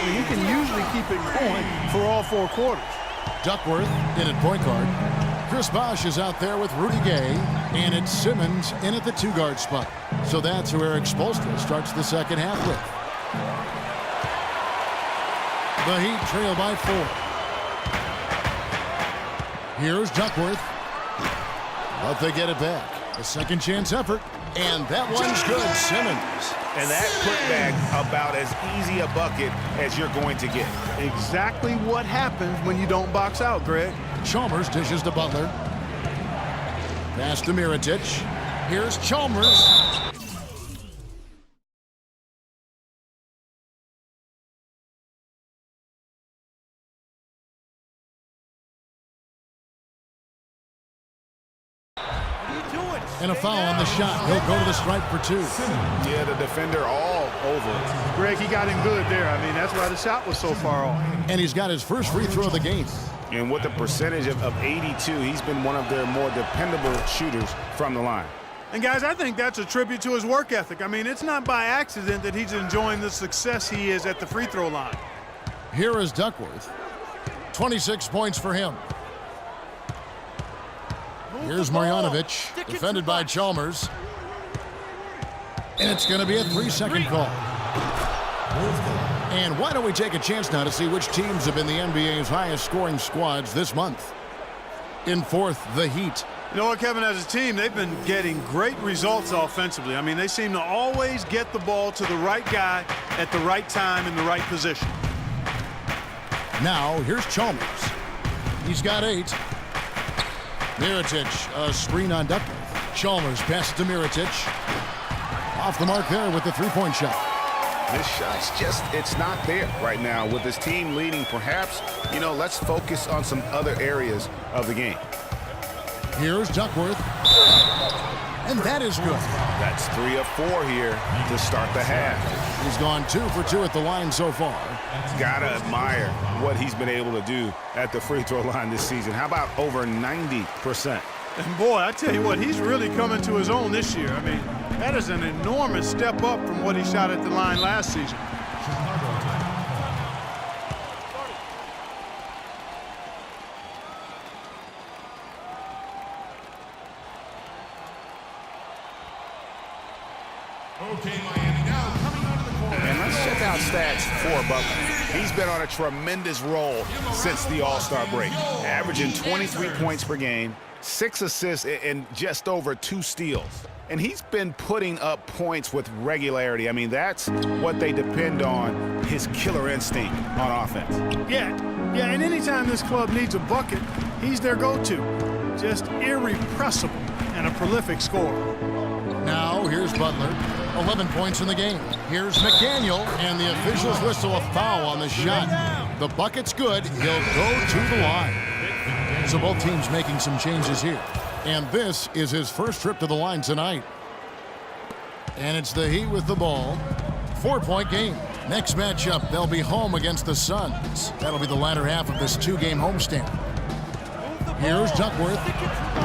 mean, he can usually keep it going for all 4 quarters. Duckworth in at point guard. Chris Bosh is out there with Rudy Gay, and it's Simmons in at the 2-guard spot. So that's who Eric Spoelstra starts the second half with. The Heat trail by 4. Here's Duckworth. But they get it back. A second chance effort. And that one's good. Simmons. And that putback about as easy a bucket as you're going to get. Exactly what happens when you don't box out, Greg. Chalmers dishes to Butler. Pass to Mirotic. Here's Chalmers. And a foul on the shot. He'll go to the stripe for 2. Yeah, the defender all over. Greg, he got him good there. I mean, that's why the shot was so far off. And he's got his first free throw of the game. And with a percentage of 82, he's been one of their more dependable shooters from the line. And, guys, I think that's a tribute to his work ethic. I mean, it's not by accident that he's enjoying the success he is at the free throw line. Here is Duckworth. 26 points for him. Here's Marjanovic, defended by Chalmers. And it's going to be a 3-second call. And why don't we take a chance now to see which teams have been the NBA's highest scoring squads this month. In 4th, the Heat. You know what, Kevin, as a team, they've been getting great results offensively. I mean, they seem to always get the ball to the right guy at the right time in the right position. Now, here's Chalmers. He's got 8. Mirotic, a screen on Duckworth. Chalmers passes to Mirotic. Off the mark there with the 3-point shot. This shot's just, it's not there right now. With his team leading, perhaps, you know, let's focus on some other areas of the game. Here's Duckworth. And that is good. That's 3 of 4 here to start the half. He's gone 2 for 2 at the line so far. Gotta admire what he's been able to do at the free throw line this season. How about over 90%? And boy, I tell you what, he's really coming to his own this year. I mean, that is an enormous step up from what he shot at the line last season. Okay, Miami, now coming out of the corner. And let's check out stats for Butler. He's been on a tremendous roll since the All-Star break, averaging 23 points per game, 6 assists, and just over 2 steals. And he's been putting up points with regularity. I mean, that's what they depend on, his killer instinct on offense. Yeah, and anytime this club needs a bucket, he's their go-to. Just irrepressible and a prolific scorer. Now, here's Butler. 11 points in the game. Here's McDaniel, and the officials whistle a foul on the shot. The bucket's good. He'll go to the line. So both teams making some changes here. And this is his first trip to the line tonight. And it's the Heat with the ball. 4-point game. Next matchup, they'll be home against the Suns. That'll be the latter half of this 2-game homestand. Here's Duckworth.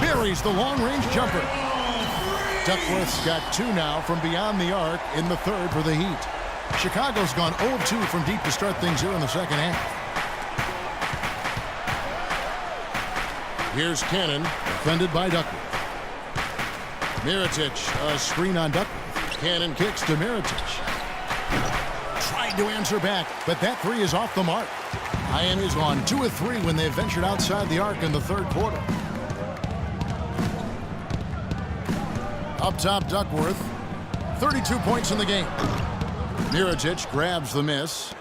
Buries the long-range jumper. Duckworth's got 2 now from beyond the arc in the 3rd for the Heat. Chicago's gone 0-2 from deep to start things here in the second half. Here's Cannon, defended by Duckworth. Mirotic, a screen on Duckworth. Cannon kicks to Mirotic. Trying to answer back, but that 3 is off the mark. Miami's gone 2 of 3 when they ventured outside the arc in the 3rd quarter. Up top, Duckworth. 32 points in the game. Mirotic grabs the miss.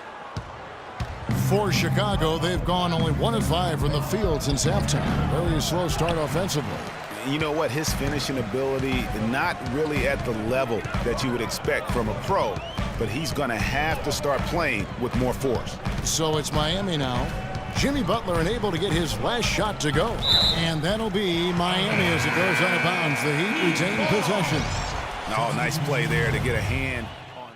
For Chicago, they've gone only 1 of 5 from the field since halftime. Very slow start offensively. You know what? His finishing ability, not really at the level that you would expect from a pro, but he's going to have to start playing with more force. So it's Miami now. Jimmy Butler unable to get his last shot to go. And that'll be Miami as it goes out of bounds. The Heat retain possession. Oh, nice play there to get a hand on.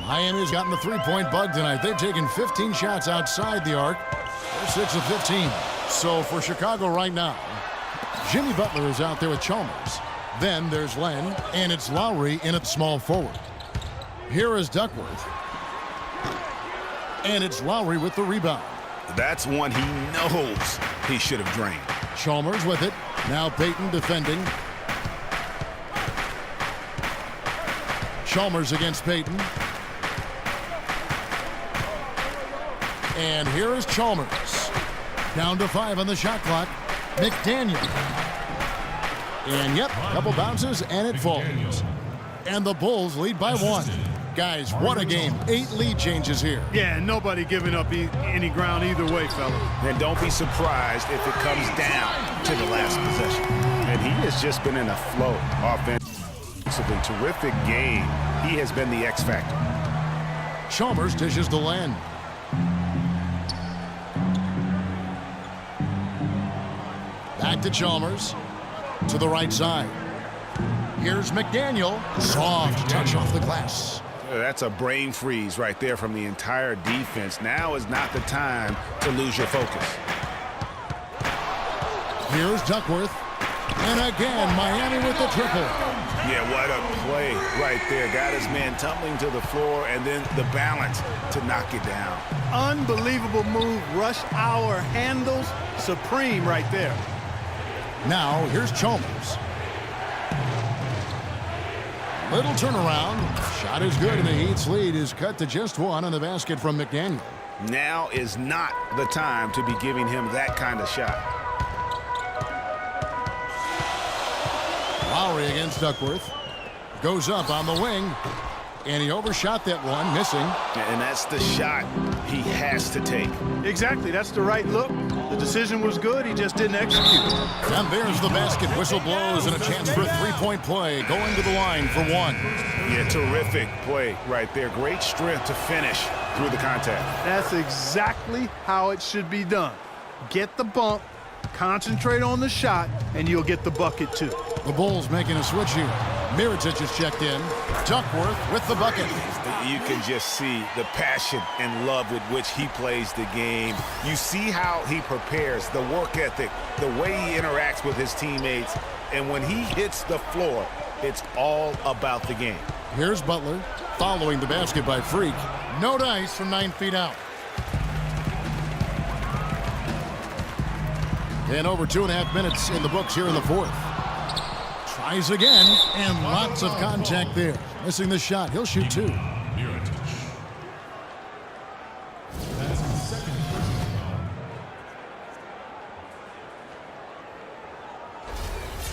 Miami's gotten the 3-point bug tonight. They've taken 15 shots outside the arc. They're 6 of 15. So for Chicago right now, Jimmy Butler is out there with Chalmers. Then there's Len, and it's Lowry in at small forward. Here is Duckworth. And it's Lowry with the rebound. That's one he knows he should have drained. Chalmers with it. Now Payton defending. Chalmers against Payton. And here is Chalmers. Down to 5 on the shot clock. McDaniel. And yep, couple bounces and it falls. And the Bulls lead by 1. Guys, what a game. 8 lead changes here. Yeah, nobody giving up any ground either way, fella. And don't be surprised if it comes down to the last possession. And he has just been in a flow offensively. Terrific game. He has been the X factor. Chalmers dishes to Len. Back to Chalmers. To the right side. Here's McDaniel. Soft touch off the glass. That's a brain freeze right there from the entire defense. Now is not the time to lose your focus. Here's Duckworth. And again, Miami with the triple. Yeah, what a play right there. Got his man tumbling to the floor and then the balance to knock it down. Unbelievable move. Rush hour handles supreme right there. Now, here's Chalmers. Little turnaround. Shot is good, and the Heat's lead is cut to just 1 on the basket from McDaniel. Now is not the time to be giving him that kind of shot. Lowry against Duckworth. Goes up on the wing. And he overshot that one, missing. And that's the shot he has to take. Exactly. That's the right look. The decision was good. He just didn't execute. And there's the basket. Whistle blows and a chance for a three-point play. Going to the line for 1. Yeah, terrific play right there. Great strength to finish through the contact. That's exactly how it should be done. Get the bump, concentrate on the shot, and you'll get the bucket too. The Bulls making a switch here. Mirotic is checked in. Duckworth with the bucket. You can just see the passion and love with which he plays the game. You see how he prepares, the work ethic, the way he interacts with his teammates. And when he hits the floor, it's all about the game. Here's Butler following the basket by Freak. No dice from 9 feet out. And over 2.5 minutes in the books here in the 4th. Tries again, and lots of contact there. Missing the shot. He'll shoot 2.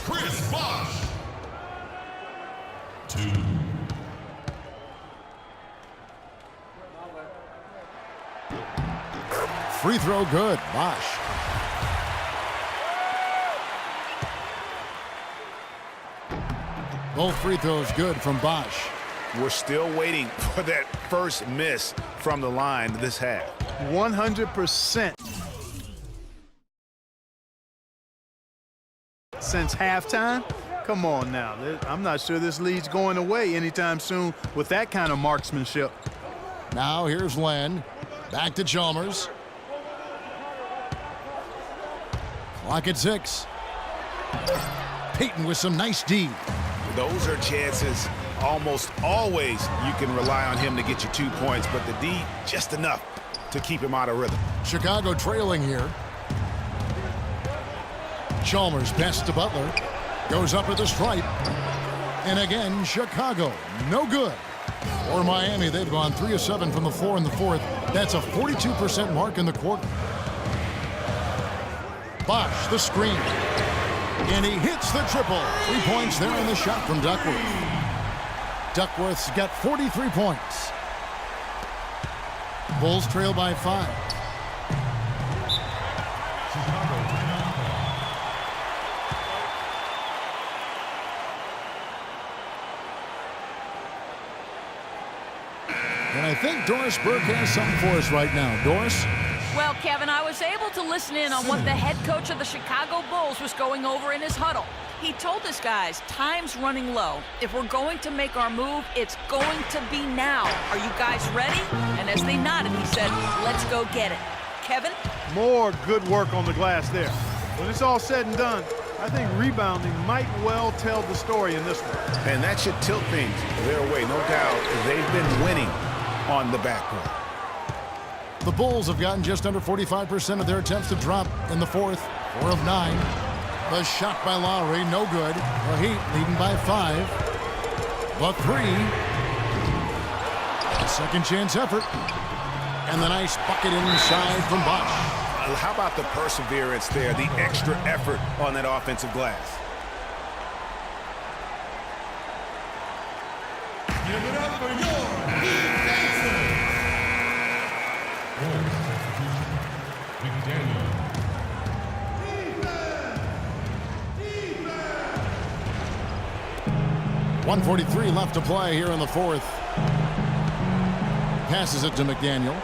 Chris Bosh. 2. Free throw good. Bosh. Both free throws good from Bosh. We're still waiting for that first miss from the line this half. 100% since halftime. Come on now. I'm not sure this lead's going away anytime soon with that kind of marksmanship. Now here's Len. Back to Chalmers. Clock at 6. Payton with some nice D. Those are chances almost always you can rely on him to get you 2 points, but the D just enough to keep him out of rhythm. Chicago trailing here. Chalmers pass to Butler. Goes up at the stripe. And again, Chicago. No good. For Miami, they've gone 3 of 7 from the floor in the 4th. That's a 42% mark in the quarter. Bosh, the screen. And he hits the triple. 3 points there in the shot from Duckworth. Duckworth's got 43 points. Bulls trail by 5. And I think Doris Burke has something for us right now. Doris? Well, Kevin, I was able to listen in on what the head coach of the Chicago Bulls was going over in his huddle. He told his guys, time's running low. If we're going to make our move, it's going to be now. Are you guys ready? And as they nodded, he said, let's go get it. Kevin? More good work on the glass there. When it's all said and done, I think rebounding might well tell the story in this one. And that should tilt things their way. No doubt they've been winning on the backcourt. The Bulls have gotten just under 45% of their attempts to drop in the fourth. 4 of 9. The shot by Lowry, no good. The Heat leading by 5. The 3. A second chance effort. And the nice bucket inside from Bosch. How about the perseverance there, the extra effort on that offensive glass? Give it up for your McDaniel. 1:43 left to play here in the fourth. Passes it to McDaniel.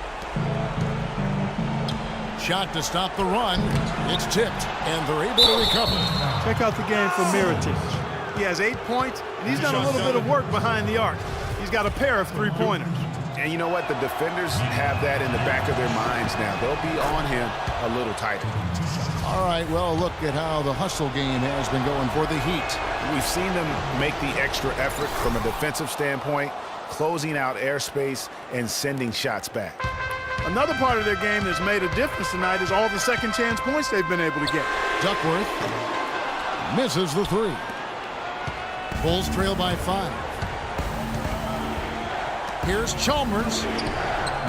Shot to stop the run. It's tipped, and they're able to recover. Check out the game for Mirotic. He has 8 points, and he's done a little bit of work behind the arc. He's got a pair of three-pointers. And you know what? The defenders have that in the back of their minds now. They'll be on him a little tighter. All right, well, look at how the hustle game has been going for the Heat. We've seen them make the extra effort from a defensive standpoint, closing out airspace and sending shots back. Another part of their game that's made a difference tonight is all the second chance points they've been able to get. Duckworth misses the 3. Bulls trail by 5. Here's Chalmers.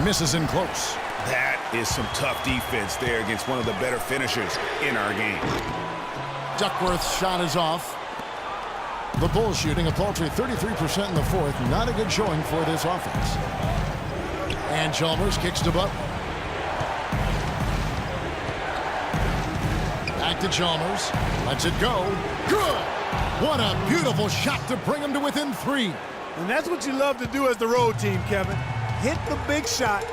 Misses in close. That is some tough defense there against one of the better finishers in our game. Duckworth's shot is off. The Bulls shooting a paltry 33% in the fourth. Not a good showing for this offense. And Chalmers kicks to Butler. Back to Chalmers. Lets it go. Good! What a beautiful shot to bring him to within 3. And that's what you love to do as the road team, Kevin. Hit the big shot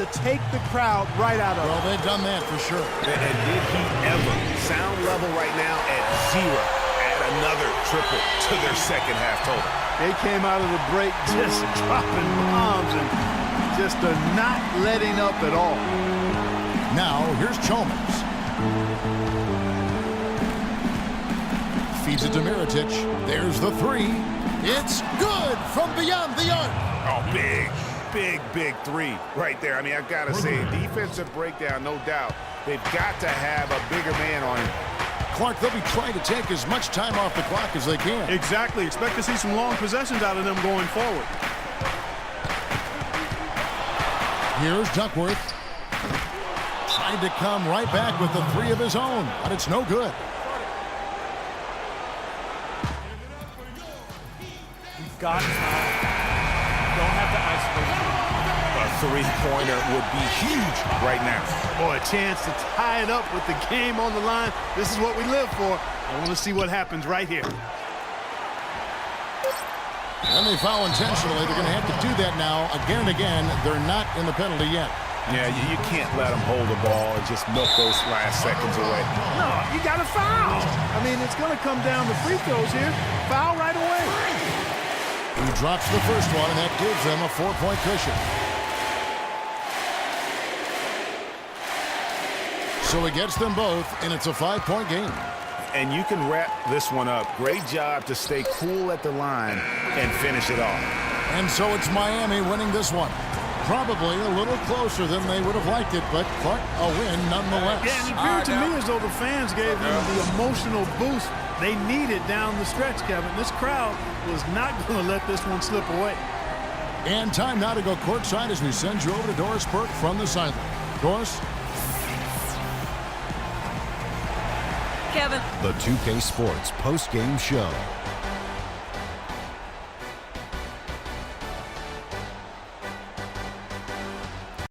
to take the crowd right out of it. Well, they've done that for sure. And did he ever? Sound level right now at 0. Add another triple to their second half total. They came out of the break just dropping bombs and just not letting up at all. Now, here's Chalmers. Feeds it to Mirotic. There's the 3. It's good from beyond the arc. Oh, big 3 right there. I mean, I've got to say, defensive breakdown, no doubt. They've got to have a bigger man on him. Clark, they'll be trying to take as much time off the clock as they can. Exactly. Expect to see some long possessions out of them going forward. Here's Duckworth. Tried to come right back with the 3 of his own, but it's no good. Got time. Don't have to isolate. A three-pointer would be huge right now. Boy, a chance to tie it up with the game on the line. This is what we live for. I want to see what happens right here. And they foul intentionally. They're going to have to do that now again and again. They're not in the penalty yet. Yeah, you can't let them hold the ball and just milk those last seconds away. No, you got to foul. I mean, it's going to come down to free throws here. Foul right away. He drops the first one, and that gives them a 4-point cushion. So he gets them both, and it's a 5-point game. And you can wrap this one up. Great job to stay cool at the line and finish it off. And so it's Miami winning this one. Probably a little closer than they would have liked it, but Clark, a win nonetheless. Yeah, and it appeared to me as though the fans gave them the emotional boost they needed down the stretch, Kevin. This crowd was not going to let this one slip away. And time now to go courtside as we send you over to Doris Burke from the sideline. Doris? Kevin. The 2K Sports post-game show.